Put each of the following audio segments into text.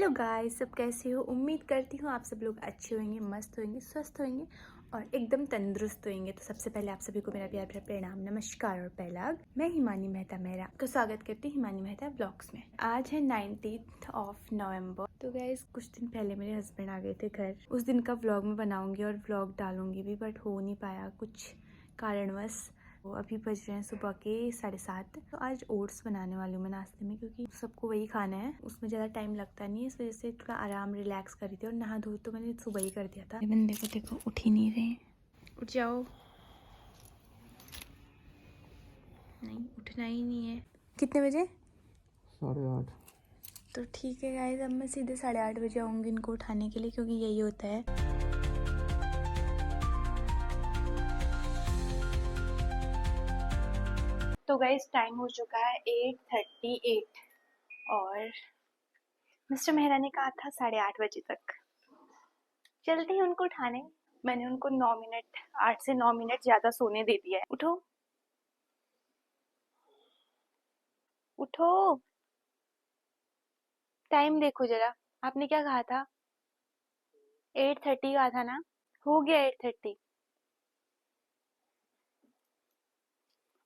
Hello guys, सब कैसे हो। उम्मीद करती हूँ आप सब लोग अच्छे होंगे, मस्त होंगे, स्वस्थ होंगे और एकदम तंदुरुस्त होंगे। तो सबसे पहले आप सभी को मेरा प्यार भरा प्रणाम, नमस्कार और पहला मैं हिमानी मेहता मेहरा को स्वागत करती हूँ हिमानी मेहता व्लॉग्स में। आज है 19 नवंबर। तो गाइस कुछ दिन पहले मेरे हस्बैंड आ गए थे घर। उस दिन का व्लॉग मैं बनाऊंगी और व्लॉग डालूंगी भी, बट हो नहीं पाया कुछ कारणवश। तो अभी बज रहे हैं सुबह के 7:30। तो आज ओट्स बनाने वाली हूँ मैं नाश्ते में, क्योंकि सबको वही खाना है। उसमें ज़्यादा टाइम लगता नहीं है, इस वजह से थोड़ा आराम रिलैक्स करी थी। और नहा धो तो मैंने सुबह ही कर दिया था। बंदे को देखो, उठ ही नहीं रहे। उठ जाओ। नहीं, उठना ही नहीं है। कितने बजे? 8:30। तो ठीक है गाइस, अब मैं सीधे 8:30 बजे आऊँगी इनको उठाने के लिए, क्योंकि यही होता है। तो गाइस टाइम हो चुका है 8:38 और मिस्टर मेहरा ने कहा था 8:30 बजे तक। चलते हैं उनको उठाने। मैंने उनको 9 मिनट, 8 से 9 मिनट ज़्यादा सोने दे दिया है। उठो उठो, टाइम देखो जरा। आपने क्या कहा था? 8:30 कहा था ना? हो गया 8:30।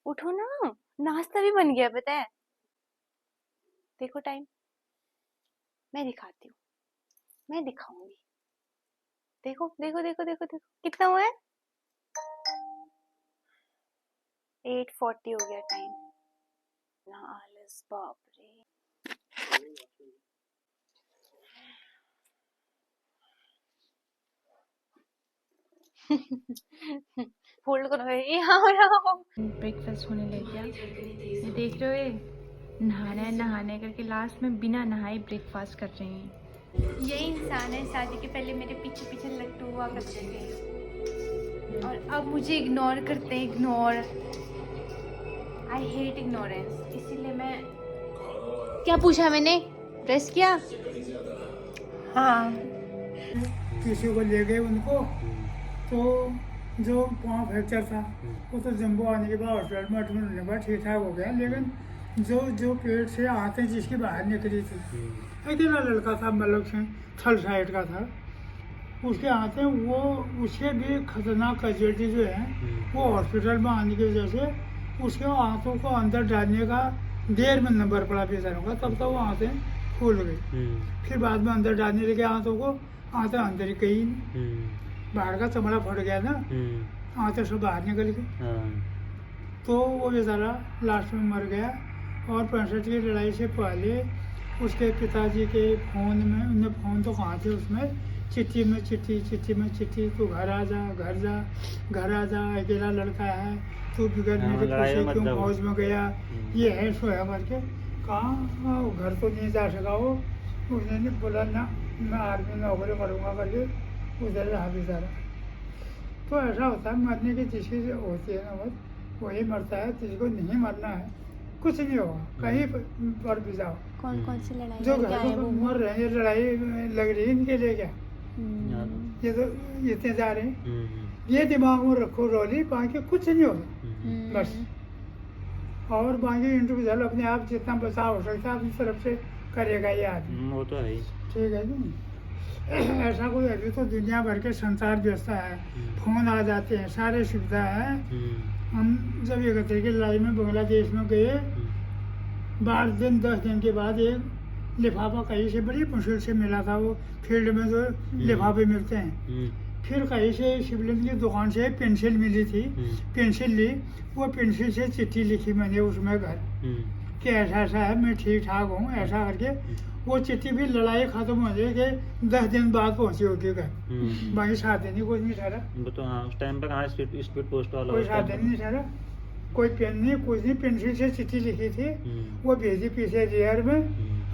उठो ना, नाश्ता भी बन गया पता है। देखो टाइम, मैं दिखाती हूँ, मैं दिखाऊंगी। देखो देखो देखो देखो देखो कितना हुआ है। 8:40 हो गया टाइम। ना आलस, बाप रे। फोल्ड करो, यहाँ ब्रेकफास्ट होने लग गया। ये देख रहे हो, ये नहाना है, नहाने करके लास्ट में बिना नहाए ब्रेकफास्ट कर रहे हैं। यही इंसान है, शादी के पहले मेरे पीछे पीछे लट्टू हुआ करते थे और अब मुझे इग्नोर करते हैं। Ignore, I hate ignorance. इसीलिए मैं, क्या पूछा मैंने? प्रेस किया? हाँ। किसी को ले गए उनको, तो जो पाँव फ्रैक्चर था वो तो जम्बो आने के बाद हॉस्पिटल में एडमिट होने के बाद ठीक ठाक हो गया। लेकिन जो पेट से आंतें जिसकी बाहर निकली थी, अकेला लड़का था, मतलब से थल साइड का था, उसके आंतें वो, उसके भी खतरनाक कैजुअलिटी जो है वो हॉस्पिटल में आने की वजह से उसके आंतों को अंदर डालने का देर में नंबर पड़ा बेचारों का, तब तक वो आंतें फूल गई। फिर बाद में अंदर डालने लगे आंतों को, आंतें अंदर ही गई, बाहर का चमड़ा फट गया ना, आंतें सब बाहर निकल गई। तो वो बेचारा लास्ट में मर गया। और 65 की लड़ाई से पहले उसके पिताजी के फ़ोन में, उन्हें फ़ोन तो कहाँ थे उसमें, चिट्ठी में चिट्ठी, चिट्ठी में चिट्ठी, तू घर आ जा, घर जा, घर आ जा, अकेला लड़का है, तू बिगड़ मेरे खुशी क्यों फौज में गया, ये है सो है करके। कहाँ घर तो नहीं जा सका वो, उसने नहीं बोला ना मैं आर्मी नौकरी करूँगा करके उधर रहा बेचारा। तो ऐसा होता है, मरने की जिसकी होती है ना बस वही मरता है, जिसको नहीं मरना है कुछ नहीं होगा, कहीं पर भी जाओ। कौन कौन सी लड़ाई जो है, क्या घर है को वो? मर रहे हैं, ये लड़ाई लग रही है इनके लिए क्या, ये तो इतने जा रहे हैं, ये दिमाग में रखो रोली, बाकी कुछ नहीं होगा बस। और बाकी इंडिविजुअल अपने आप जितना बचाव हो सकता है अपनी तरफ से करेगा ये आदमी, वो तो है। ठीक है जी। ऐसा कोई, अभी तो दुनिया भर के संसार व्यवस्था है, फोन आ जाते हैं, सारे सुविधा है। हम जब 71 की लड़ाई में बांग्लादेश में गए, 12 दिन 10 दिन के बाद एक लिफाफा कहीं से बड़ी मुश्किल से मिला था, वो फील्ड में जो लिफाफे मिलते हैं, फिर कहीं से शिवलिंग की दुकान से पेंसिल मिली थी, पेंसिल ली, वो पेंसिल से चिट्ठी लिखी मैंने उसमें घर कि ऐसा ऐसा है, मैं ठीक ठाक हूँ, ऐसा करके। वो चिट्ठी भी लड़ाई खत्म हो जाए कि 10 दिन बाद पहुंची होगी घर, बाकी 7 दिन ही कुछ नहीं ठहरा। तो हाँ, उस टाइम पे कहाँ स्पीड पोस्ट वाला, कोई 7 दिन नहीं ठहरा, कोई पेन नहीं, कुछ नहीं, पेंसिल से चिट्ठी लिखी थी, वो भेजी पीछे रियर में,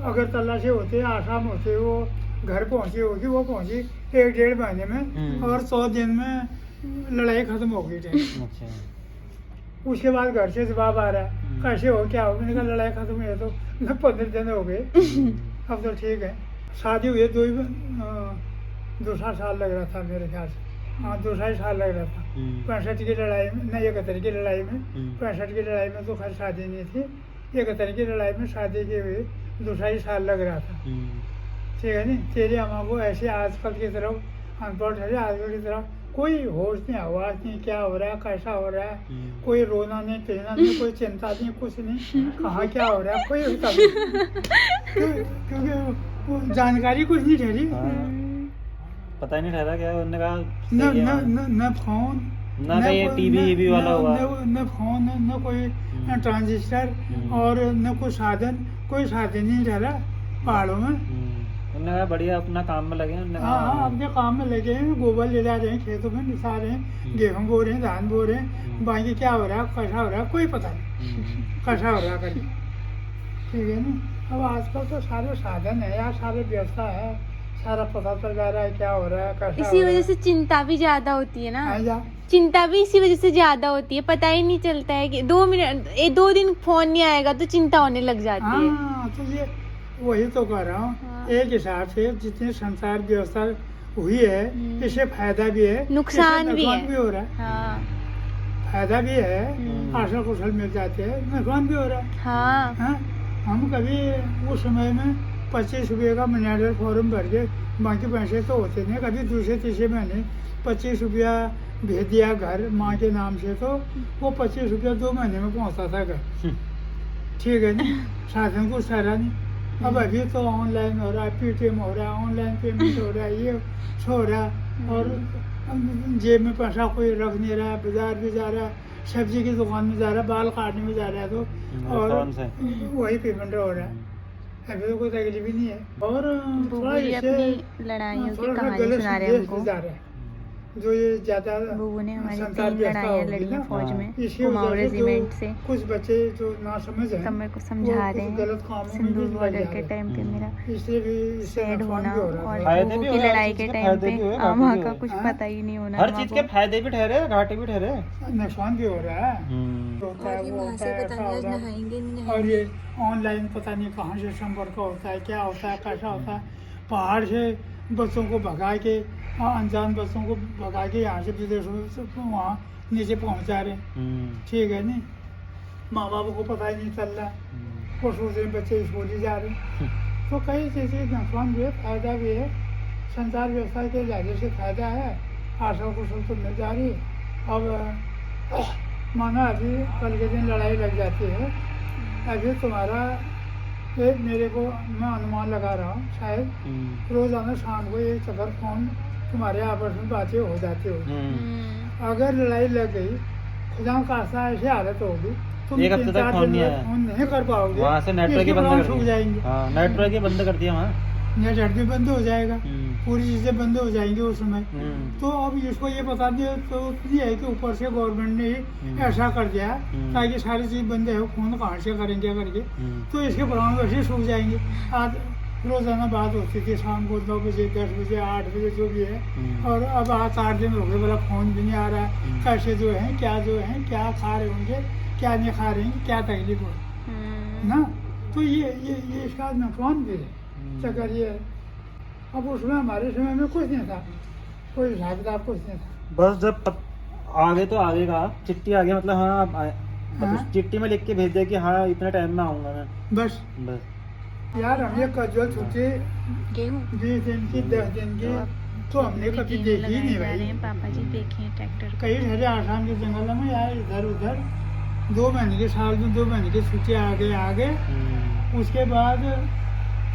अगरतला से होते आसाम होते वो घर पहुंची होगी, वो पहुंची 1-1.5 महीने में, और 100 दिन में लड़ाई खत्म हो गई थी। उसके बाद घर से जवाब आ रहा है कैसे हो, क्या हो, मैंने कहा लड़ाई खत्म हुई है तो 15 दिन हो गए, अब तो ठीक है। शादी हुई दूसरा साल लग रहा था मेरे ख्याल से, हाँ दूसरा ही साल लग रहा था। 65 की लड़ाई में नहीं, 71 की लड़ाई में, 65 की लड़ाई में तो खैर शादी नहीं थी, 71 की लड़ाई में शादी की हुई दूसरा ही साल लग रहा था। ठीक है नहीं, तेरे अम्मा को ऐसे आजकल की तरफ अनपढ़ ठहरे, आजकल की तरफ कोई होश नहीं, आवाज नहीं, क्या हो रहा है, कैसा हो रहा है, कोई रोना नहीं, पीना नहीं, कोई चिंता नहीं, कुछ नहीं, कहाँ क्या हो रहा है कोई उसका क्योंकि वो जानकारी कुछ नहीं ठहरी। पता ही नहीं ठहरा क्या उन्होंने कहा। न न न न फोन, ना कहीं टीवी वाला हुआ, न फोन, न कोई ट्रांजिस्टर और न कोई साधन नहीं ठहरा पहाड़ों में। उन्होंने कहा बढ़िया अपना काम में लगे हैं। उन्होंने हाँ कहा अपने काम में लगे हैं, गोबर ले जा रहे हैं, खेतों में मिसा रहे हैं, गेहूँ बो रहे हैं, धान बो रहे हैं, बाकी क्या हो रहा है, कैसा हो रहा है कोई पता नहीं, कैसा हो रहा है कभी, ठीक है ना। अब आजकल तो सारे साधन है यार, सारे व्यवस्था है, सारा पता चल जा रहा है क्या हो रहा है, कैसा इसी वजह से चिंता भी ज्यादा होती है ना, जा चिंता भी इसी वजह से ज्यादा होती है, पता ही नहीं चलता है कि 2 दिन फोन नहीं आएगा तो चिंता होने लग जाती है। हाँ तो ये वही तो कह रहा हूँ। हाँ। एक हिसाब से जितनी संसार व्यवस्था हुई है, इससे फायदा भी है, नुकसान इससे भी है। भी हो रहा है। हाँ फायदा भी है, आशा कुशल मिल जाते हैं, नुकसान भी हो रहा है। हाँ हाँ, हम कभी उस समय में 25 रुपये का मनी फॉर्म भर के, बाकी पैसे तो होते नहीं, कभी दूसरे तीसरे महीने 25 रुपया भेज दिया घर माँ के नाम से, तो वो 25 रुपया 2 महीने में पहुँचता था घर, ठीक है नहीं, साधन कुछ सारा नहीं। अब अभी तो ऑनलाइन हो रहा है, पेटीएम हो रहा है, ऑनलाइन पेमेंट हो रहा है, ये हो रहा है, और जेब में पैसा कोई रख नहीं रहा है, बाजार भी जा रहा है, सब्जी की दुकान में जा रहा है, बाल काटने में जा रहा है, तो और वही पेमेंट हो रहा है, अभी तो कोई तकलीफ ही नहीं है। और थोड़ा बुबू जी इससे अपनी लड़ाइयों की थोड़ा सा कहानी गलत सुना रहे हैं संदेश हमको। जा रहा है, जो ये ज्यादा बुबू ने हमारी संसार 3 व्यवस्था लड़ाइयाँ होगी लड़ी हैं ना, फौज में, इसी कुमाऊं वजह से रेजिमेंट से, कुछ बच्चे जो ना समझ है तब मेरे को वो समझा कुछ रहे हैं गलत कामों में सिंदूर भी लग बॉर्डर जा के रहे टाइम पे मेरा हैं। इससे भी इससे सैड नुकसान होना भी हो रहा और है। फायदे बुबू भी की हुए, हर लड़ाई चीज़ के के टाइम फायदे पे भी हुए, घाटे अम्मा भी का हुए। कुछ हाँ? पता ही नहीं होना हर अम्मा चीज को। के फायदे भी ठहरे, घाटे भी ठहरे। नुकसान भी हो रहा है, होता है, वो होता है, ऐसा हो रहा है। और ये ऑनलाइन पता नहीं कहाँ से संपर्क होता है, क्या होता है, कैसा होता है, पहाड़ से बच्चों को भगा के, अनजान बच्चों को भगा के यहाँ से विदेशों से वहाँ नीचे पहुँचा रहे हैं, ठीक है नहीं, माँ बाप को पता ही नहीं चल रहा, वो सोच रहे हैं बच्चे स्कूल ही जा रहे हैं। तो कई चीज़ें नुकसान भी है, फायदा भी है, संचार व्यवस्था के लिहाज से फायदा है, आशा कुशल तो मिल जा रही है। अब माना अभी कल के दिन लड़ाई लग जाती है, अभी तुम्हारा मेरे को, मैं अनुमान लगा रहा हूँ, शायद रोजाना शाम को 1 चक्कर फोन तुम्हारे आपस में बातें हो जाती होगी। अगर लड़ाई लग गई, खुदा खासा ऐसी हालत होगी, तुम 1 हफ्ते तक 3-4 फोन दिन नहीं में आया, फोन नहीं कर पाओगे, वहाँ से नेटवर्क ही इसके बंद प्राण कर सूख दिया। जाएंगे, हाँ, नेटवर्क ही बंद कर दिया वहाँ। नेट भी बंद हो जाएगा, पूरी चीज़ें बंद हो जाएंगी उस समय। तो अब इसको ये बता दिया तो ये है कि ऊपर से गवर्नमेंट ने ही ऐसा कर दिया ताकि सारी चीज़ बंद है, फोन कहाँ से करेंगे करके, तो इसके परिणाम वैसे सूख जाएंगे। आज रोजाना बात होती थी शाम को 9 बजे, 10 बजे, 8 बजे जो भी है, और अब आज 8 दिन हो गए, बोला फोन भी नहीं आ रहा है, कैसे जो है क्या खा रहे होंगे, क्या नहीं खा रहे हैं, क्या तकलीफ हो ना। तो ये इसका नुकसान भी है, चक्कर ये है। अब उसमें हमारे समय में कुछ नहीं था, कोई हिसाब किताब कुछ नहीं था। बस जब आगे तो आगे का चिट्ठी आ गया, मतलब हाँ अब हाँ? उस चिट्ठी में लिख के भेज दिया कि हाँ इतने टाइम में आऊंगा मैं, बस बस। यार हम ये कजुअल छुट्टी गेहूँ 20 दिन की, 10 दिन की, तो हमने कभी देखी ही नहीं जा रहे भाई। हैं पापा जी, देखिए ट्रैक्टर कई ठहरे आसाम के जंगल में यार, इधर उधर 2 महीने के, साल में 2 महीने की छुट्टी आ गए, उसके बाद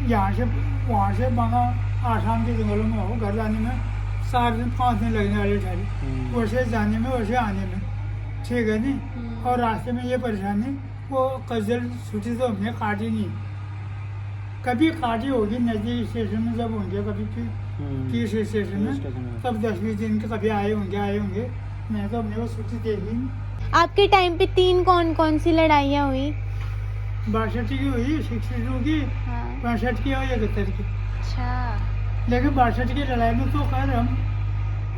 यहाँ से वहाँ से माना आसाम के जंगलों में हो, घर जाने में 4 दिन 5 दिन लगने वाले ठहरे, वैसे जाने में वैसे आने में, ठीक है नहीं। और रास्ते में ये परेशानी, वो कजल छुट्टी तो हमने काटी नहीं, कभी काटी होगी नज़दीक स्टेशन में जब होंगे, कभी 30 स्टेशन में, तब 10-20 दिन के कभी आए होंगे, नहीं तो हमने वो छुट्टी देखी नहीं। आपके टाइम पे 3 कौन सी लड़ाइयाँ हुई? 62 की हुई, 62 की, हाँ। 65 की और 71 की। अच्छा। लेकिन 62 की लड़ाई में तो खैर हम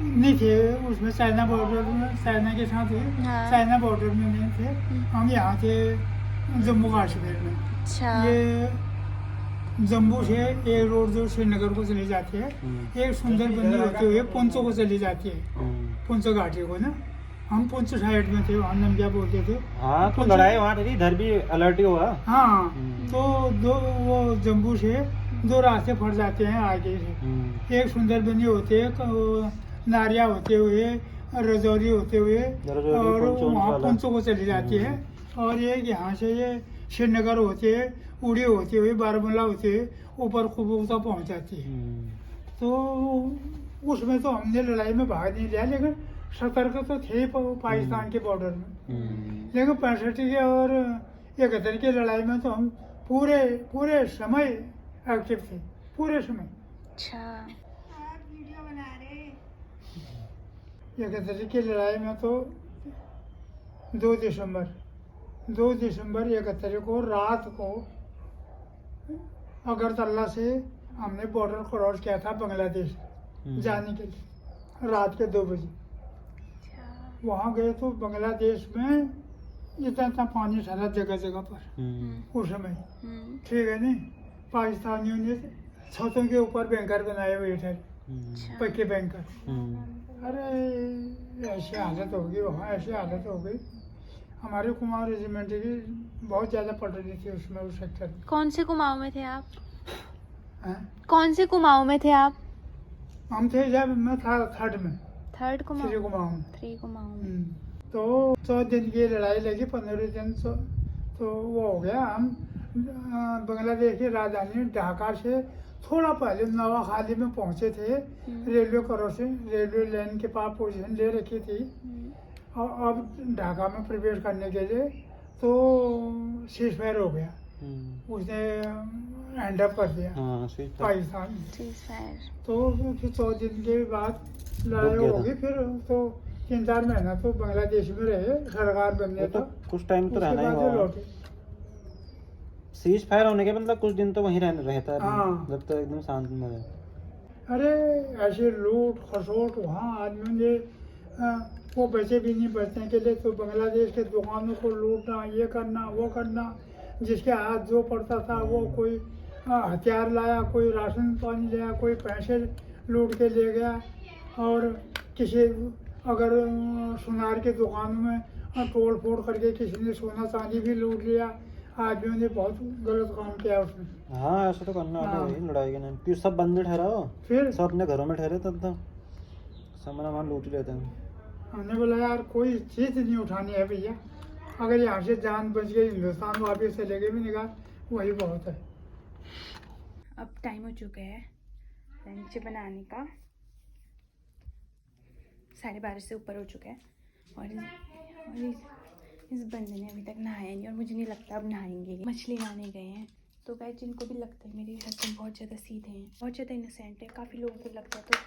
नहीं थे, उसमें चाइना बॉर्डर में, चाइना के साथ हुई, हाँ। चाइना बॉर्डर में नहीं थे, हम यहाँ थे जम्मू कश्मीर में। अच्छा। ये जम्मू से एक रोड जो श्रीनगर को चली जाती है, एक सुंदर बंदी होते हुए पुंचो को चली जाती है, पुंचो घाटी को ना, हम पुंचो साइड में थे, वहाँ नंबिया बोलते थे। हाँ तो लड़ाई वहाँ थी, इधर भी अलर्ट ही हुआ। हाँ, तो वो जम्मू से दो रास्ते फट जाते हैं आगे से। एक सुंदरबनी होते हैं, नारिया होते हुए, रजौरी होते हुए और वहाँ पंचों को चली जाती है। और ये यहाँ से ये श्रीनगर होते हुए, उड़ी होते हुए, बारामूला होते हुए ऊपर कुबूता पहुँच जाती है। तो उसमें तो हमने लड़ाई में भाग नहीं लिया, लेकिन सतर्क तो थे पाकिस्तान के बॉर्डर में। लेकिन 65 के और 71 की लड़ाई में तो हम पूरे समय एक्टिव थे, पूरे समय। अच्छा। 71 की लड़ाई में तो 2 दिसंबर 71 को रात को अगरतला से हमने बॉर्डर क्रॉस किया था बांग्लादेश जाने के लिए, रात के 2 बजे। वहाँ गए तो बांग्लादेश में इतना पानी था जगह जगह पर उस समय, ठीक है नहीं। पाकिस्तानियों ने छतों के ऊपर बैंकर बनाए हुए थे, पक्के बैंकर। अरे ऐसी हालत हो गई वहाँ, ऐसी हालत हो गई। हमारे कुमाऊं रेजिमेंट की बहुत ज़्यादा पड़ रही थी उसमें, उस सेक्टर में। कौन से कुमाऊं में थे आप? हैं? कौन से कुमाऊं में थे आप? हम थे जब मैं था 3rd में, थर्ड कुमाऊं, 3 कुमाऊं में। 3 कुमाऊं में। तो 100 दिन की लड़ाई लगी, 15 दिन तो वो हो गया। हम बांग्लादेश की राजधानी ढाका से थोड़ा पहले नवाखाली में पहुंचे थे। रेलवे क्रॉसिंग, रेलवे लाइन के पास पोजीशन ले रखी थी। और अब ढाका में प्रवेश करने के लिए तो सीज फायर हो गया, उसने एंड अप कर दिया पाकिस्तान। तो फिर 100 दिन के बाद लड़ाई होगी। फिर तो 3-4 महीना तो बांग्लादेश में रहे, सरकार बनने तो कुछ टाइम तो रहना ही होगा। लौटे। सीज फायर होने के मतलब कुछ दिन तो वहीं रहता है, हाँ। जब तक एकदम शांत न रहे। अरे ऐसे लूट खसोट वहाँ आदमियों ने वो बचे भी नहीं बचने के लिए, तो बांग्लादेश के दुकानों को लूटना, ये करना वो करना। जिसके हाथ जो पड़ता था वो कोई हथियार लाया, कोई राशन पानी लाया, कोई पैसे लूट के ले गया। और किसी अगर सुनार की दुकानों में तोड़ फोड़ करके किसी ने सोना चांदी भी लूट लिया। आदमियों ने बहुत गलत काम किया उसमें। हाँ ऐसा तो करना है भाई, लड़ाई के नाम पे सब बंदे ठहराओ, फिर सब अपने घरों में ठहरे, तब तो सामान लूट ही लेते हैं। हमने बोला यार कोई चीज़ नहीं उठानी है भैया, अगर यहाँ से जान बच गई, हिंदुस्तान वापस चले गए भी निकाल, वही बहुत है। अब टाइम हो चुका है लंच बनाने का, 12:30 से ऊपर हो चुका है। और इस बंदे ने अभी तक नहाया नहीं, और मुझे नहीं लगता अब नहाएंगे। मछली लाने गए हैं। तो गाइस जिनको भी लगता है मेरे हस्बैंड बहुत ज़्यादा सीधे हैं, बहुत ज़्यादा इनोसेंट है, काफ़ी लोगों को लगता है, तो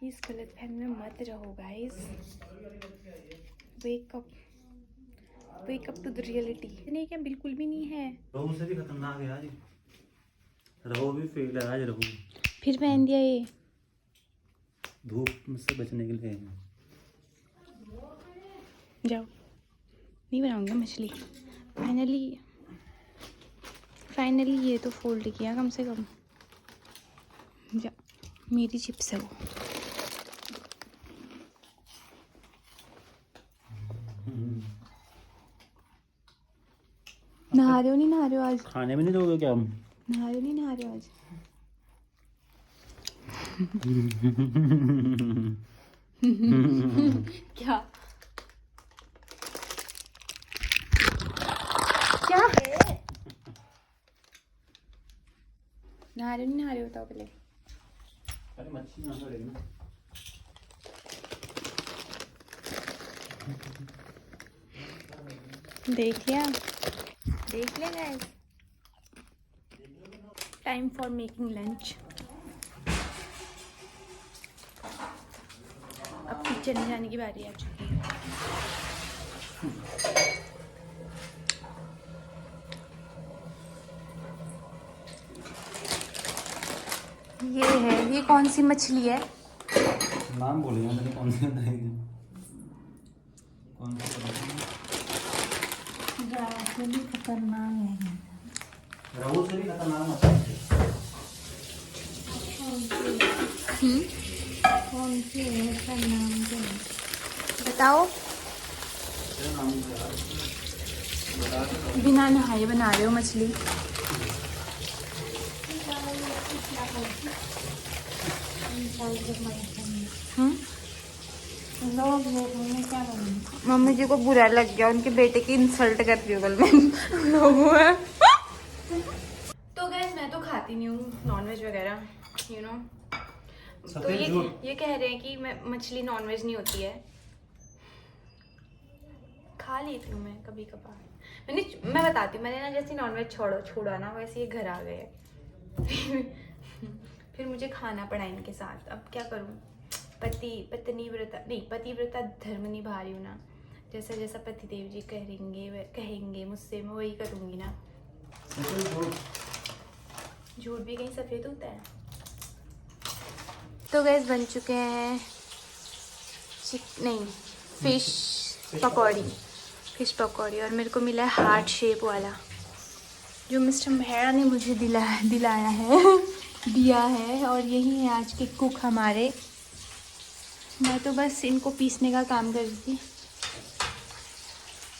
इस गलतफहमी में मत रहो guys. Wake up to the reality. नहीं क्या, बिल्कुल भी नहीं है। रहू से भी खतरनाक है आज, रहू भी फेल है आज। रहू फिर पहन दिया ये, धूप से बचने के लिए। जाओ, नहीं बनाऊंगा मछली। फाइनली ये तो फोल्ड किया कम से कम। जा, मेरी चिप्स है वो। नहा रहे हो, नहीं नहा रहे हो आज? खाने में नहीं दोगे क्या हम? नहा रहे हो, नहीं नहा रहे हो आज? क्या क्या नहा रहे हो, नहीं नहा रहे हो, बताओ पहले। अरे मच्छी ना पड़ेगी ना। देख लिया guys. Time for making lunch. अब किचन में जाने की बारी आ चुकी है। ये कौन सी मछली है? नाम बोलिए मैंने, कौन सी बताइए। कौन सी खतरनाक है, रहू से भी खतरनाक मछली है। कौन सी है इसका नाम क्या है? बताओ। तेरा नाम क्या है? बिना नहाए बना रहे हो मछली। मम्मी जी को बुरा लग गया, उनके बेटे की इंसल्ट कर रही हूँ कल मैं लोगों है। तो गैस मैं तो खाती नहीं हूँ नॉनवेज वगैरह, यू नो। तो ये कह रहे हैं कि मैं मछली नॉनवेज नहीं होती है। खा लेती हूँ मैं कभी कभार। मैं बताती हूँ, मैंने ना जैसे नॉनवेज छोड़ा ना वैसे ये घर आ गए। फिर मुझे खाना पड़ा इनके साथ, अब क्या करूँ। पतिव्रता धर्म निभा रही हूँ ना। जैसा जैसा पतिदेव जी कहेंगे मुझसे, मैं वही करूँगी ना। झूठ भी कहीं सफ़ेद होता है। तो गैस बन चुके हैं फिश पकौड़ी और मेरे को मिला है हार्ट शेप वाला, जो मिस्टर मेहरा ने मुझे दिया है। और यही है आज के कुक हमारे। मैं तो बस इनको पीसने का काम कर रही थी,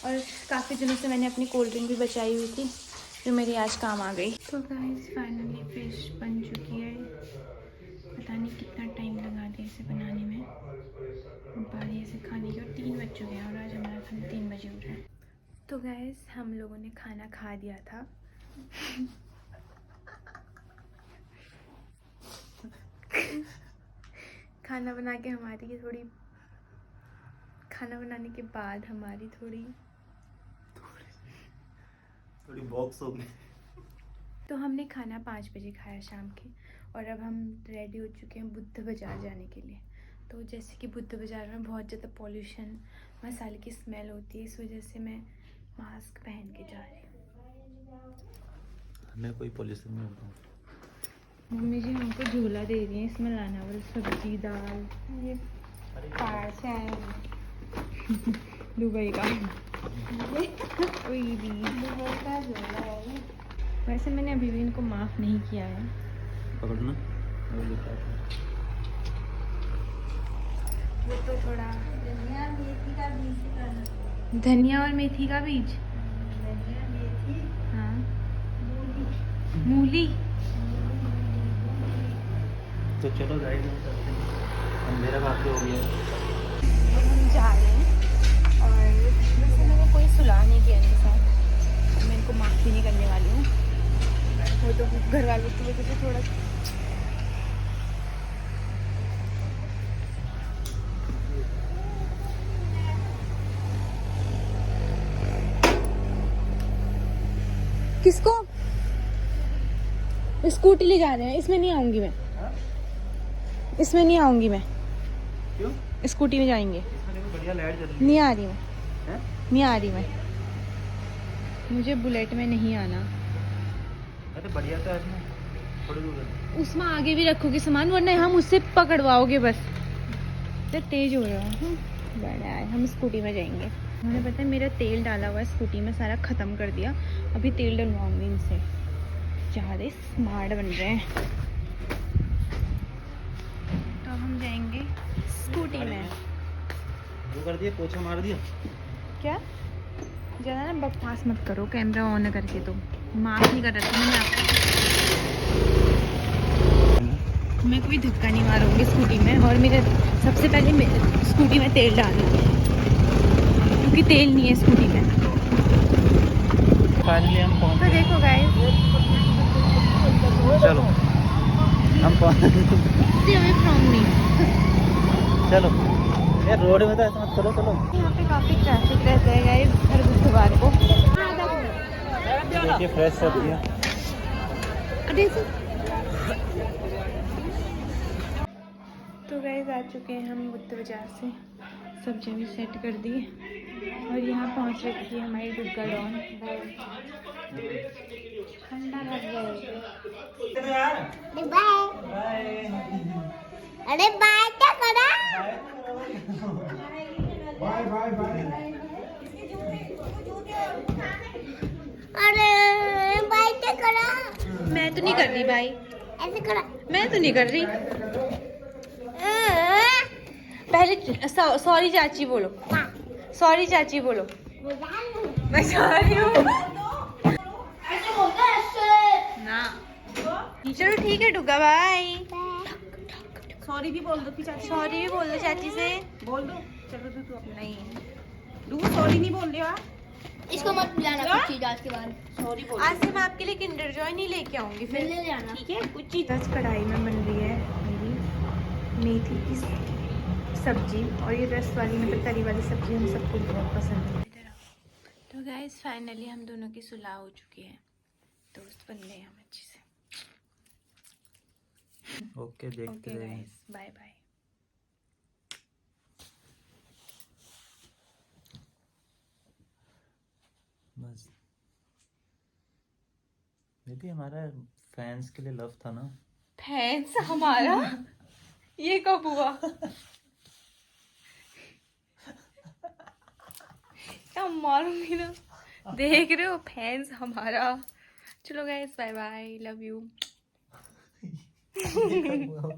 और काफ़ी दिनों से मैंने अपनी कोल्ड ड्रिंक भी बचाई हुई थी, जो मेरी आज काम आ गई। तो गाइस फाइनली फिश बन चुकी है। पता नहीं कितना टाइम लगा दिया इसे बनाने में। बारी से खाने की, और 3 बज चुके हैं और आज हमारा खाना 3 बजे उठ रहा है। तो गाइस हम लोगों ने खाना खा दिया था। खाना बनाने के बाद हमारी थोड़ी बॉक्स हो गई। तो हमने खाना 5 बजे खाया शाम के, और अब हम रेडी हो चुके हैं बुद्ध बाज़ार जाने के लिए। तो जैसे कि बुद्ध बाज़ार में बहुत ज़्यादा पॉल्यूशन, मसाले की स्मेल होती है, इस वजह से मैं मास्क पहन के जा रही हूँ। हमें कोई पॉल्यूशन नहीं होता। मम्मी जी हमको झूला दे रही है, इसमें लाना वाली सब्जी दाल, ये पास है दुबई का। वैसे मैंने अभी भी इनको माफ़ नहीं किया है। पकड़ना वो तो थोड़ा धनिया और मेथी का बीज, हाँ मूली। तो चलो गाइस अंधेरा काफी हो गया। अब हम जा रहे हैं, और वैसे मैंने कोई सुलह नहीं किया इनके साथ, मैं इनको माफ़ भी नहीं करने वाली हूँ। वो तो घर वालों की वजह से थोड़ा किसको स्कूटी ले जा रहे हैं, इसमें नहीं आऊंगी मैं। इसमें नहीं आऊंगी मैं। क्यों? स्कूटी में जाएंगे। बढ़िया लाइट जल रही है। नहीं आ रही मैं, हैं? नहीं आ रही मैं, मुझे बुलेट में नहीं आना। अरे बढ़िया तो इसमें थोड़ी दूर है। उसमें आगे भी रखोगे सामान, वरना हम उससे पकड़वाओगे बस। तो तेज हो रहा है बड़ा है। हम स्कूटी में जाएंगे। उन्होंने पता है मेरा तेल डाला हुआ है स्कूटी में, सारा ख़त्म कर दिया। अभी तेल डलवाऊंगी इनसे। ज़्यादा स्मार्ट बन रहे हैं। तो हम जाएंगे स्कूटी में। वो कर दिया, पोछा मार दिया। क्या ज़्यादा ना बकवास मत करो कैमरा ऑन करके। तो माफ़ नहीं कर रहा था मैंने आपको। मैं कोई धक्का नहीं मारूंगी स्कूटी में, और मेरे सबसे पहले स्कूटी में तेल डालना है, क्योंकि तेल नहीं है स्कूटी में। फाइनली हम पहुंच तो देखो गाइस, चलो हम पहुंच। चलो यार रोड में तो ऐसा मत करो। चलो यहाँ पे काफ़ी ट्रैफिक रहता है गाइस हर बुधवार को। देखिए फ्रेश सब्जियाँ। तो गाइस आ चुके हैं हम बुद्ध बाजार से, सब्जियाँ भी सेट कर दी, और यहाँ पहुँच रखी है हमारी दुर्गा डॉन। ठंडा लग गया अरे बाय क्या करा? Bye bye bye. अरे बाय क्या करा? मैं तो नहीं कर रही भाई, ऐसे करा। मैं तो नहीं कर रही। पहले सॉरी चाची बोलो, सॉरी चाची बोलो। मैं जा रही हूँ ऐसे बोलता है ऐसे। ना। चलो ठीक है डुगा, बाय। सॉरी भी बोल दो कि चाची, सॉरी भी बोल दो चाची से। बोल दो। चलो तू अपने नहीं, डू सॉरी नहीं बोल रहे हो आप। इसको मत बुलाना कुछ चीज आज के बाद। सॉरी बोल आज से मैं आपके लिए किंडर जॉय नहीं लेके आऊंगी फिर, मिलने जाना। ठीक है? कुछ चीज आज कढ़ाई में बन रही है मेरी मेथी की सब्जी, और ये रस वाली मतलब तरी वाली सब्जी हम सबको बहुत पसंद है। तो गाइस फाइनली हम दोनों की सुलह हो चुकी है, दोस्त बन गए हम अच्छे से। ओके देखते ओके हैं। Guys, bye bye. बस ये भी हमारा फैंस के लिए लव था ना। फैंस हमारा ये कब हुआ? क्या मारूंगी ना, देख रहे हो? फैंस हमारा। चलो guys, bye bye, love you. ये कब हुआ?